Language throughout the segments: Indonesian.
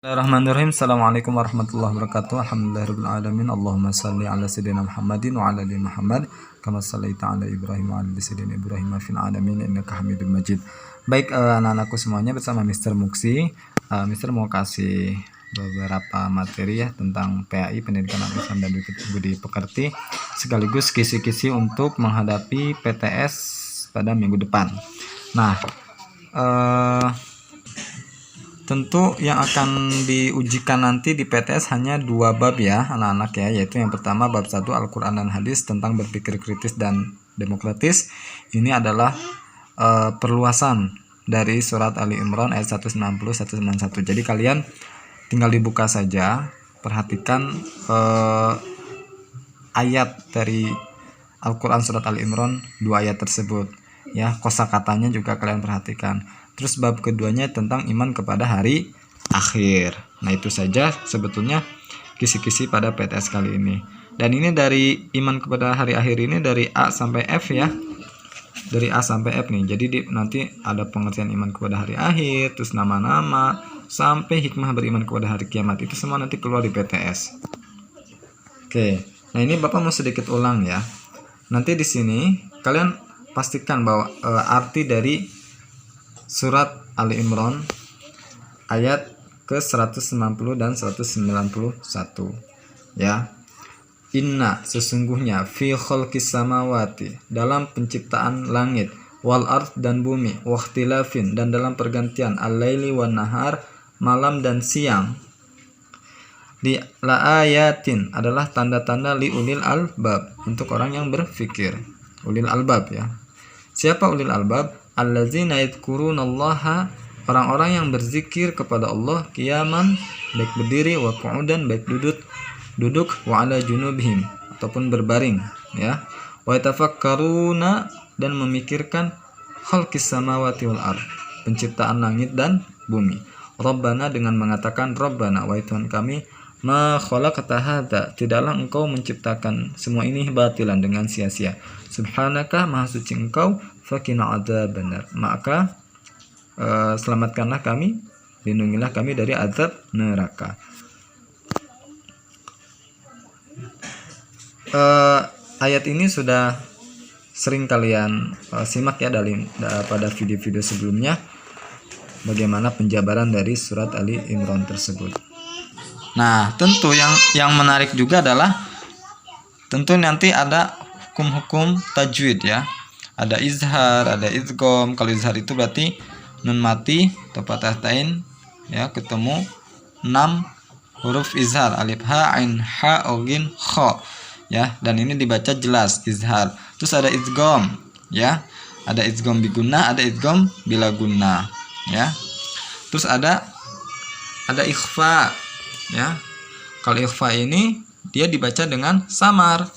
Bismillahirrahmanirrahim. Assalamualaikum warahmatullahi wabarakatuh. Alhamdulillahirabbil alamin. Allahumma shalli ala sayyidina Muhammadin wa ala ali Muhammad kama shallaita ala Ibrahim wa ala ali sayyidina Ibrahim fil alamin innaka Hamidum Majid. Baik, anak-anakku semuanya, bersama Mr. Muksi. Mr. mau kasih beberapa materi ya tentang PAI, Pendidikan Islam dan Budi Pekerti, sekaligus kisi-kisi untuk menghadapi PTS pada minggu depan. Nah, tentu yang akan diujikan nanti di PTS hanya 2 bab ya anak-anak ya, yaitu yang pertama bab 1 Al-Quran dan Hadis tentang berpikir kritis dan demokratis. Ini adalah perluasan dari surat Ali Imran ayat 190-191. Jadi kalian tinggal dibuka saja, perhatikan ayat dari Al-Quran surat Ali Imran, 2 ayat tersebut ya, kosakatanya juga kalian perhatikan. Terus bab keduanya tentang iman kepada hari akhir. Nah, itu saja sebetulnya kisi-kisi pada PTS kali ini. Dan ini dari iman kepada hari akhir ini dari A sampai F ya. Dari A sampai F nih. Jadi nanti ada pengertian iman kepada hari akhir, terus nama-nama, sampai hikmah beriman kepada hari kiamat. Itu semua nanti keluar di PTS. Oke. Nah, ini Bapak mau sedikit ulang ya. Nanti di sini kalian pastikan bahwa arti dari surat Ali Imran ayat ke 190 dan 191 ya. Inna, sesungguhnya, fi khalqis samawati, dalam penciptaan langit, wal ard, dan bumi, wakhtilafin, dan dalam pergantian al-laili wan nahar, malam dan siang, di la ayatin, adalah tanda-tanda li ulil albab, untuk orang yang berfikir. Ulil albab ya. Siapa ulil albab? Allazina yadhkurunallaha, orang-orang yang berzikir kepada Allah qiyaman, baik berdiri, wa qu'udan, baik duduk, wa ala junubihim, ataupun berbaring ya, wa yatafakkaruna, dan memikirkan khalqis samawati wal ard, penciptaan langit dan bumi. Rabbana, dengan mengatakan Rabbana, wahai Tuhan kami, ma khalaqta hadza, tidaklah engkau menciptakan semua ini batilan, dengan sia-sia. Subhanaka, maha suci engkau, fakina adzabannar, maka selamatkanlah kami, lindungilah kami dari azab neraka. Ayat ini sudah sering kalian simak ya pada video-video sebelumnya, bagaimana penjabaran dari surat Ali Imran tersebut. Nah, tentu yang menarik juga adalah tentu nanti ada hukum-hukum tajwid ya. Ada izhar, ada idgham. Kalau izhar itu berarti nun mati atau fathatain ya, ketemu 6 huruf izhar, alif ha, ain ha, ogin, kha ya, dan ini dibaca jelas izhar. Terus ada idgham ya. Ada idgham bi gunnah, ada idgham bila gunnah ya. Terus ada ikhfa ya. Kalau ikhfa ini dia dibaca dengan samar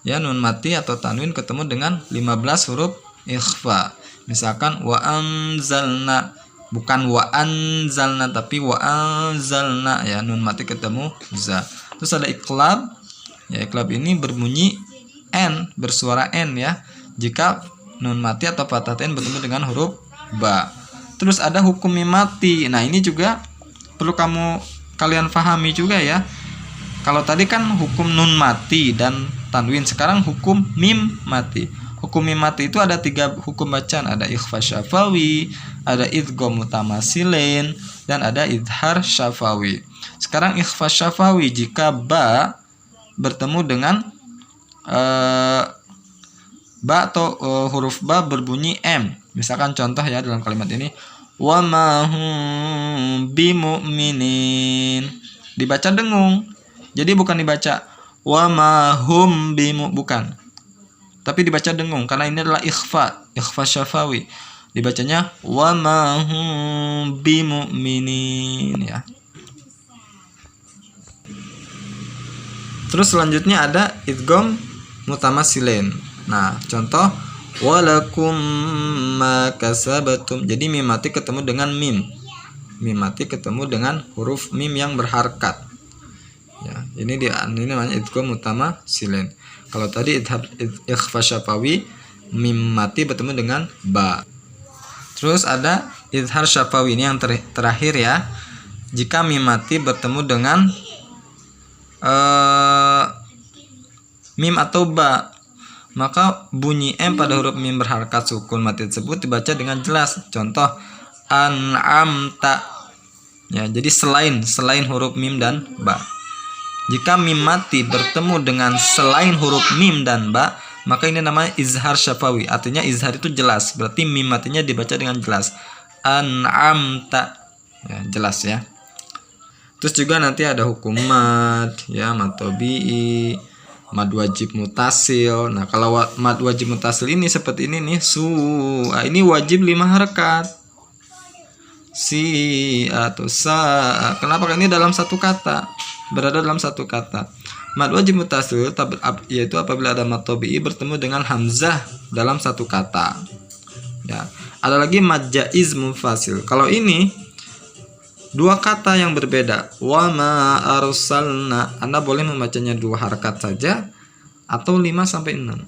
ya, nun mati atau tanwin ketemu dengan 15 huruf ikhfa. Misalkan wa anzalna, bukan wa anzalna tapi wa anzalna ya, nun mati ketemu za. Terus ada iqlab ya, iqlab ini berbunyi n, bersuara n ya, jika nun mati atau fathatain bertemu dengan huruf ba. Terus ada hukum mim mati. Nah, ini juga perlu kalian pahami juga ya. Kalau tadi kan hukum nun mati dan tanwin, sekarang hukum mim mati. Hukum mim mati itu ada 3 hukum bacaan, ada ikhfa syafawi, ada idgham mutamasilin, dan ada idhar syafawi. Sekarang ikhfa syafawi, jika ba bertemu dengan ba atau huruf ba berbunyi m. Misalkan contoh ya dalam kalimat ini, wa ma hum bimu'minin, dibaca dengung. Jadi bukan dibaca wa ma hum bimu, bukan, tapi dibaca dengung karena ini adalah ikhfa syafawi. Dibacanya wa ma hum bimu'minin ya. Terus selanjutnya ada idgham mutamasilin. Nah, contoh walakum ma kasabatum. Jadi mim mati ketemu dengan mim. Mim mati ketemu dengan huruf mim yang berharkat. Ya, ini namanya idgham mutamasilin. Kalau tadi ikhfa syafawi, mim mati bertemu dengan ba. Terus ada izhar syafawi, ini yang terakhir ya. jika mim mati bertemu dengan mim atau ba, maka bunyi m pada huruf mim berharakat sukun mati tersebut dibaca dengan jelas. Contoh an'amta, ya, jadi selain huruf mim dan ba. Jika mim mati bertemu dengan selain huruf mim dan ba, maka ini namanya izhar syafawi. Artinya izhar itu jelas, berarti mim matinya dibaca dengan jelas. An'amta, ya, jelas ya. Terus juga nanti ada hukum mad, ya, mad tabi'i, mad wajib mutasil. Nah, kalau mad wajib mutasil ini seperti ini nih, ini wajib 5 harakat. Si atau sa. Kenapa? Ini dalam satu kata, berada dalam satu kata. Mad wajib mutasil yaitu apabila ada mad tabi'i bertemu dengan hamzah dalam satu kata. Ya. Ada lagi mad jaiz munfasil. Kalau ini dua kata yang berbeda, wa ma arsalna, Anda boleh membacanya 2 harakat saja atau 5 sampai 6.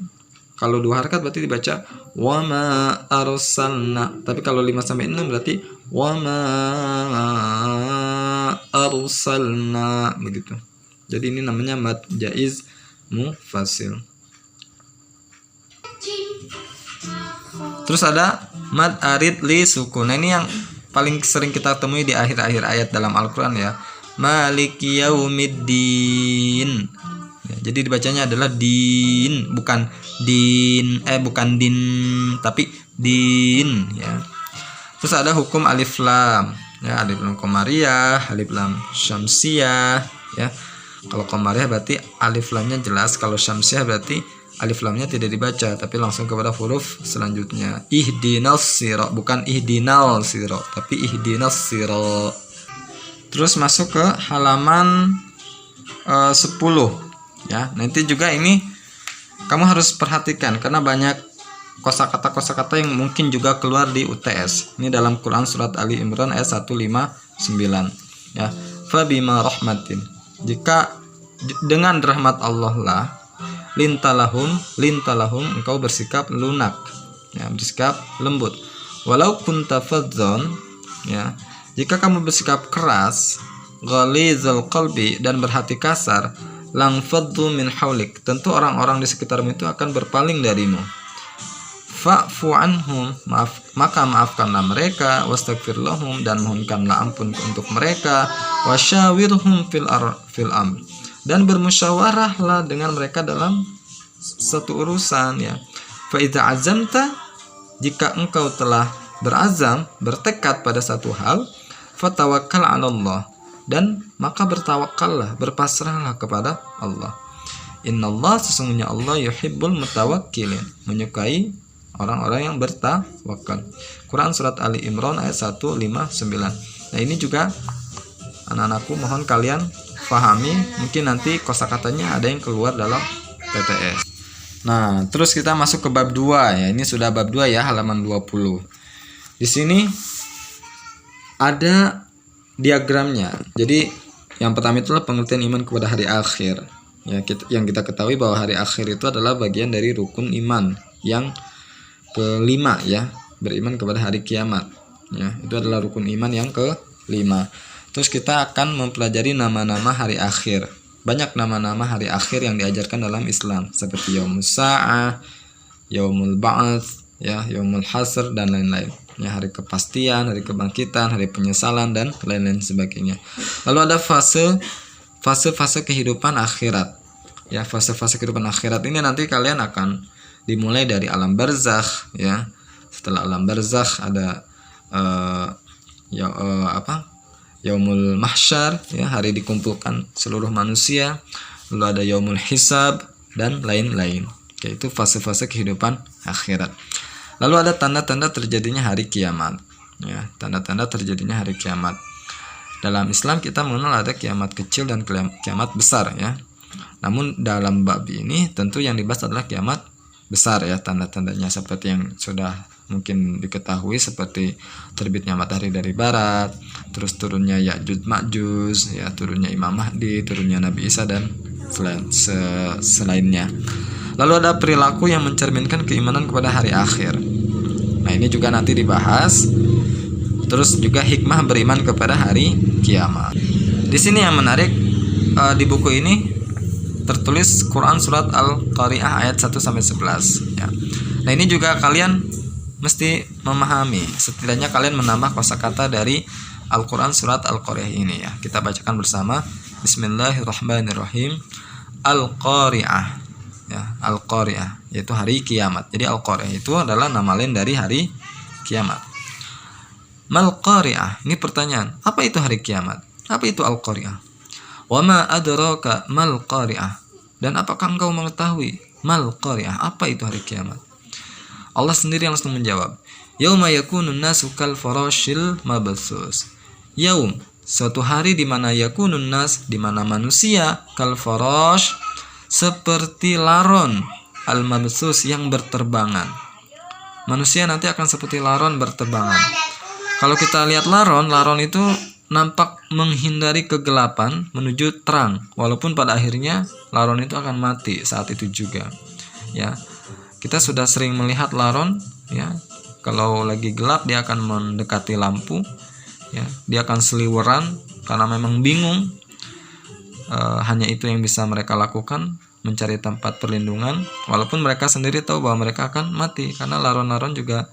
Kalau 2 harakat berarti dibaca wa ma arsalna. Tapi kalau 5 sampai 6 berarti wa ma arsalna, begitu. Jadi ini namanya mad jaiz munfasil. Terus ada mad arid li sukun. Nah, ini yang paling sering kita temui di akhir-akhir ayat dalam Al-Qur'an ya. Maliki yaumiddin. Ya, jadi dibacanya adalah din, bukan din, bukan din, tapi din, ya. Terus ada hukum alif lam, ya, alif lam qamariyah, alif lam syamsiyah, ya. Kalau qamariyah berarti alif lamnya jelas, kalau syamsiyah berarti alif lamnya tidak dibaca tapi langsung kepada huruf selanjutnya. Ihdinas sirah, bukan ihdinal sirah, tapi ihdinas sirah. Terus masuk ke halaman 10, ya. Nanti juga ini kamu harus perhatikan karena banyak kosakata yang mungkin juga keluar di UTS. Ini dalam Quran surat Ali Imran ayat 159, ya. Fa bima rahmatin, jika dengan rahmat Allah lah, lintalahum engkau bersikap lunak, ya, bersikap lembut. Walau kunta fadzon, ya, jika kamu bersikap keras, ghalizal qalbi, dan berhati kasar, lang faddu min haulik, tentu orang-orang di sekitarmu itu akan berpaling darimu. Fa'fu anhum, maka maafkanlah mereka, wastaghfir lahum, dan mohonkanlah ampun untuk mereka, wasyawirhum fil amr, dan bermusyawarahlah dengan mereka dalam satu urusan, ya. Fa idza azamta, jika engkau telah berazam, bertekad pada satu hal, fatawakkal 'ala Allah, dan maka bertawakallah, berpasrahlah kepada Allah. Innallah, sesungguhnya Allah, yuhibbul mutawakkilin, menyukai orang-orang yang bertawakal. Quran surat Ali Imran ayat 159. Nah, ini juga anak-anakku mohon kalian pahami, mungkin nanti kosakatanya ada yang keluar dalam TTS. Nah, terus kita masuk ke bab 2, ya. Ini sudah bab 2 ya, halaman 20. Di sini ada diagramnya. Jadi yang pertama itulah pengertian iman kepada hari akhir. Ya, yang kita ketahui bahwa hari akhir itu adalah bagian dari rukun iman yang kelima, ya, beriman kepada hari kiamat, ya. Itu adalah rukun iman yang kelima. Terus kita akan mempelajari nama-nama hari akhir. Banyak nama-nama hari akhir yang diajarkan dalam Islam, seperti Yaumus Sa'ah, Yaumul Ba'ats, ya, Yaumul Hasr, dan lain-lain. Ya, hari kepastian, hari kebangkitan, hari penyesalan, dan lain-lain sebagainya. Lalu ada fase kehidupan akhirat. Ya, fase-fase kehidupan akhirat ini nanti kalian akan dimulai dari alam barzakh, ya. Setelah alam barzakh ada Yaumul Mahsyar, ya, hari dikumpulkan seluruh manusia. Lalu ada Yaumul Hisab dan lain-lain. Yaitu fase-fase kehidupan akhirat. Lalu ada tanda-tanda terjadinya hari kiamat, ya, tanda-tanda terjadinya hari kiamat. Dalam Islam kita mengenal ada kiamat kecil dan kiamat besar, ya. Namun dalam bab ini tentu yang dibahas adalah kiamat besar, ya, tanda-tandanya seperti yang sudah mungkin diketahui, seperti terbitnya matahari dari barat, terus turunnya Ya'juj Ma'juj, ya, turunnya Imam Mahdi, turunnya Nabi Isa, dan selainnya. Lalu ada perilaku yang mencerminkan keimanan kepada hari akhir. Nah, ini juga nanti dibahas Terus juga hikmah beriman kepada hari kiamat. Di sini yang menarik, di buku ini tertulis Quran surat Al-Qari'ah ayat 1 sampai 11 ya. Nah, ini juga kalian mesti memahami, setidaknya kalian menambah kosakata dari Al-Quran surat Al-Qari'ah ini ya. Kita bacakan bersama. Bismillahirrahmanirrahim. Al-Qari'ah ya, Al-Qari'ah yaitu hari kiamat. Jadi Al-Qari'ah itu adalah nama lain dari hari kiamat. Mal Qari'ah, ini pertanyaan, apa itu hari kiamat? Apa itu Al-Qari'ah? Wa ma adraka mal Qari'ah, dan apakah engkau mengetahui mal Qari'ah, apa itu hari kiamat? Allah sendiri langsung menjawab, yauma yakunun nasu kal farashil mabthus. Yaum, suatu hari di mana yakunun nas, di mana manusia kal farash, seperti laron, al mabthus, yang berterbangan. Manusia nanti akan seperti laron berterbangan. Kalau kita lihat laron itu nampak menghindari kegelapan menuju terang, walaupun pada akhirnya laron itu akan mati saat itu juga ya. Kita sudah sering melihat laron ya, kalau lagi gelap dia akan mendekati lampu ya, dia akan seliweran karena memang bingung. Hanya itu yang bisa mereka lakukan, mencari tempat perlindungan, walaupun mereka sendiri tahu bahwa mereka akan mati karena laron-laron juga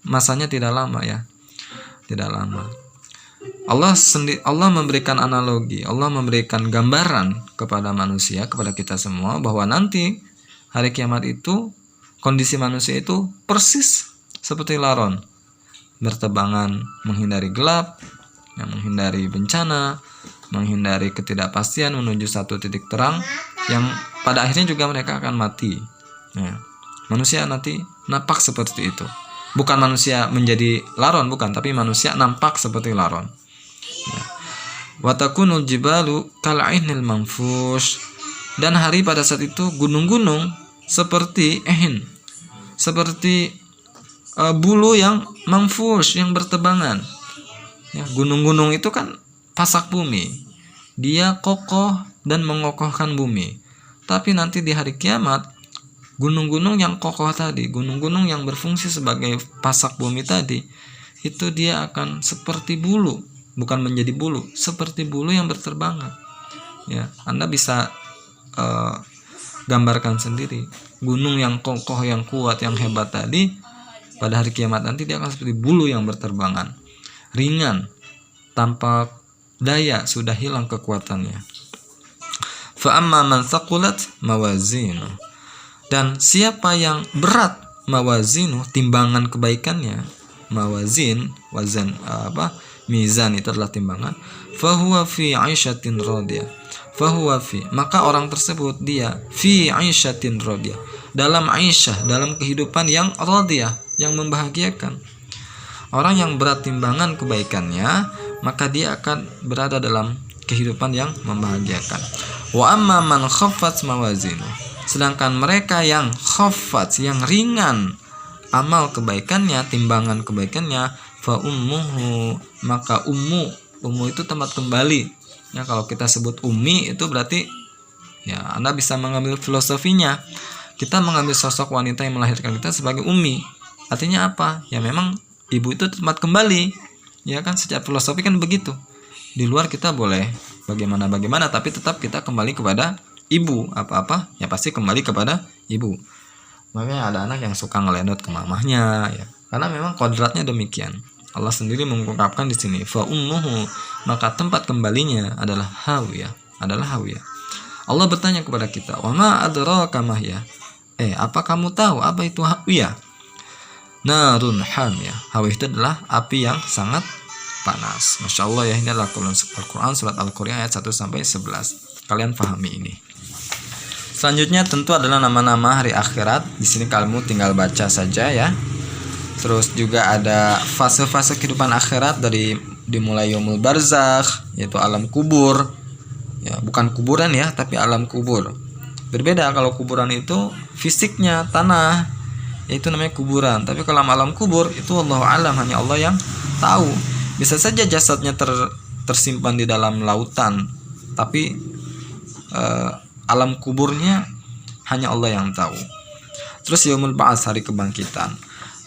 masanya tidak lama ya, tidak lama. Allah memberikan analogi, Allah memberikan gambaran kepada manusia, kepada kita semua, bahwa nanti hari kiamat itu kondisi manusia itu persis seperti laron, berterbangan menghindari gelap, menghindari bencana, menghindari ketidakpastian menuju satu titik terang yang pada akhirnya juga mereka akan mati ya. Manusia nanti nampak seperti itu. Bukan manusia menjadi laron, bukan, tapi manusia nampak seperti laron. Wa takunul jibalu kal ainil manfush, dan hari pada saat itu gunung-gunung seperti seperti bulu yang manfush, yang bertebangan. Ya, gunung-gunung itu kan pasak bumi, dia kokoh dan mengokohkan bumi. Tapi nanti di hari kiamat, gunung-gunung yang kokoh tadi, gunung-gunung yang berfungsi sebagai pasak bumi tadi, itu dia akan seperti bulu, bukan menjadi bulu, seperti bulu yang berterbangan. Ya, Anda bisa gambarkan sendiri. Gunung yang kokoh, yang kuat, yang hebat tadi, pada hari kiamat nanti dia akan seperti bulu yang berterbangan, ringan, tanpa daya, sudah hilang kekuatannya. Fa amma man thaqulat mawazinu, dan siapa yang berat mawazinu, timbangan kebaikannya, mawazin, wazan mizan itu adalah timbangan, fahuwa fi 'aisyatin radiyah, fahuwa fi, maka orang tersebut dia fi 'aisyatin radiyah, dalam aisyah, dalam kehidupan yang radiyah, yang membahagiakan. Orang yang berat timbangan kebaikannya, maka dia akan berada dalam kehidupan yang membahagiakan. Wa amma man khaffat mawazinu, sedangkan mereka yang khaffat, yang ringan amal kebaikannya, timbangan kebaikannya, fa ummuhu, maka ummu itu tempat kembali ya. Kalau kita sebut ummi itu berarti ya, Anda bisa mengambil filosofinya, kita mengambil sosok wanita yang melahirkan kita sebagai ummi, artinya apa ya, memang ibu itu tempat kembali ya kan, secara filosofi kan begitu. Di luar kita boleh bagaimana, tapi tetap kita kembali kepada ibu. Apa-apa ya pasti kembali kepada ibu. Makanya ada anak yang suka ngelendot ke mamahnya ya, karena memang kodratnya demikian. Allah sendiri mengungkapkan di sini, fa ummuhu, maka tempat kembalinya adalah hawiyah, Allah bertanya kepada kita, wa ma adraka mahya, apa kamu tahu apa itu hawiyah? Narun hamiyah, hawiyah itu adalah api yang sangat panas. Masya Allah ya, ini adalah Al-Quran surat Al-Qari'ah ayat 1 sampai 11. Kalian pahami ini. Selanjutnya tentu adalah nama-nama hari akhirat. Di sini kamu tinggal baca saja ya. Terus juga ada fase-fase kehidupan akhirat, dari dimulai yaumul barzakh, yaitu alam kubur. Ya, bukan kuburan ya, tapi alam kubur. Berbeda, kalau kuburan itu fisiknya tanah, yaitu namanya kuburan. Tapi kalau alam kubur itu Allahu a'lam, hanya Allah yang tahu. Bisa saja jasadnya tersimpan di dalam lautan, tapi alam kuburnya hanya Allah yang tahu. Terus yaumul ba'ats, hari kebangkitan.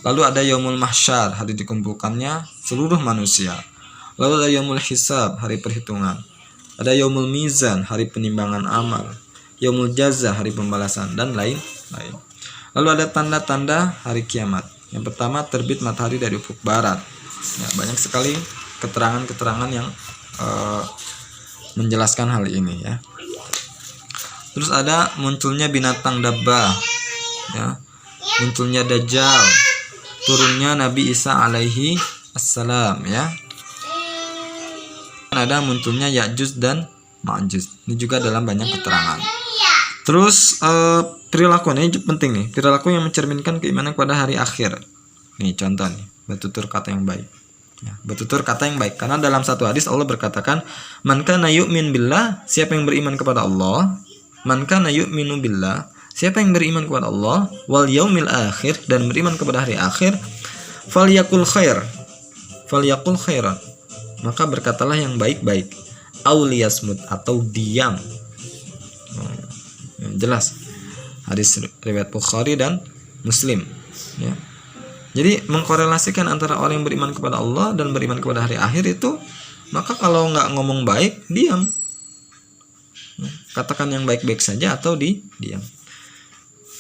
Lalu ada yaumul mahsyar, hari dikumpulkannya seluruh manusia. Lalu ada yaumul hisab, hari perhitungan. Ada yaumul mizan, hari penimbangan amal. Yaumul jaza, hari pembalasan, dan lain-lain. Lalu ada tanda-tanda hari kiamat. Yang pertama, terbit matahari dari ufuk barat. Ya, banyak sekali keterangan-keterangan yang menjelaskan hal ini ya. Terus ada munculnya binatang dabbah, ya, munculnya dajjal, turunnya Nabi Isa alaihi assalam, ya. Ada munculnya Ya'juj dan Ma'juj. Ini juga dalam banyak keterangan. Terus perilaku ini penting nih, perilaku yang mencerminkan keimanan kepada hari akhir. Nih contoh nih, bertutur kata yang baik. Ya, bertutur kata yang baik. Karena dalam satu hadis Allah berkatakan, "Man kana yu'min billah", siapa yang beriman kepada Allah. Man kana yu'minu billah, siapa yang beriman kepada Allah, wal yaumil akhir, dan beriman kepada hari akhir, falyakul khair, falyakul khairan, maka berkatalah yang baik-baik, auliyasmut, atau diam. Jelas hadis riwayat Bukhari dan Muslim, ya. Jadi mengkorelasikan antara orang yang beriman kepada Allah dan beriman kepada hari akhir itu, maka kalau nggak ngomong baik, diam. Katakan yang baik-baik saja atau diam.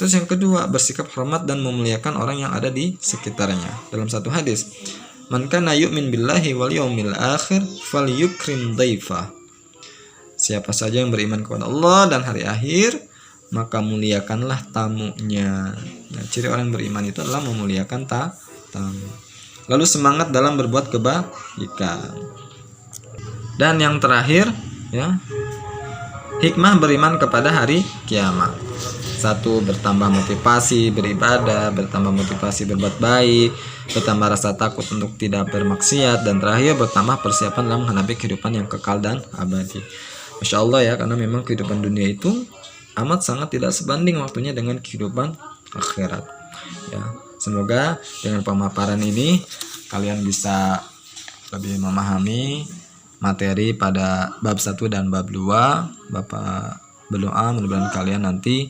Terus yang kedua, bersikap hormat dan memuliakan orang yang ada di sekitarnya. Dalam satu hadis, "Man kana yu'min billahi wal yaumil akhir falyukrim dhaifah." Siapa saja yang beriman kepada Allah dan hari akhir, maka muliakanlah tamunya. Nah, ciri orang yang beriman itu adalah memuliakan tamu. Lalu semangat dalam berbuat kebaikan. Dan yang terakhir, ya, hikmah beriman kepada hari kiamat. 1. Bertambah motivasi beribadah, bertambah motivasi berbuat baik, bertambah rasa takut untuk tidak bermaksiat, dan terakhir bertambah persiapan dalam menghadapi kehidupan yang kekal dan abadi. Masya Allah ya, karena memang kehidupan dunia itu amat sangat tidak sebanding waktunya dengan kehidupan akhirat. Ya, semoga dengan pemaparan ini kalian bisa lebih memahami materi pada bab 1 dan bab 2. Bapak berdoa mudah-mudahan kalian nanti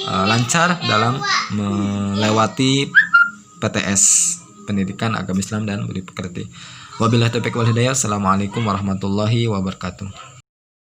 lancar dalam melewati PTS, Pendidikan Agama Islam dan Budi Pekerti. Wabillahi taufiq wal hidayah. Assalamualaikum warahmatullahi wabarakatuh.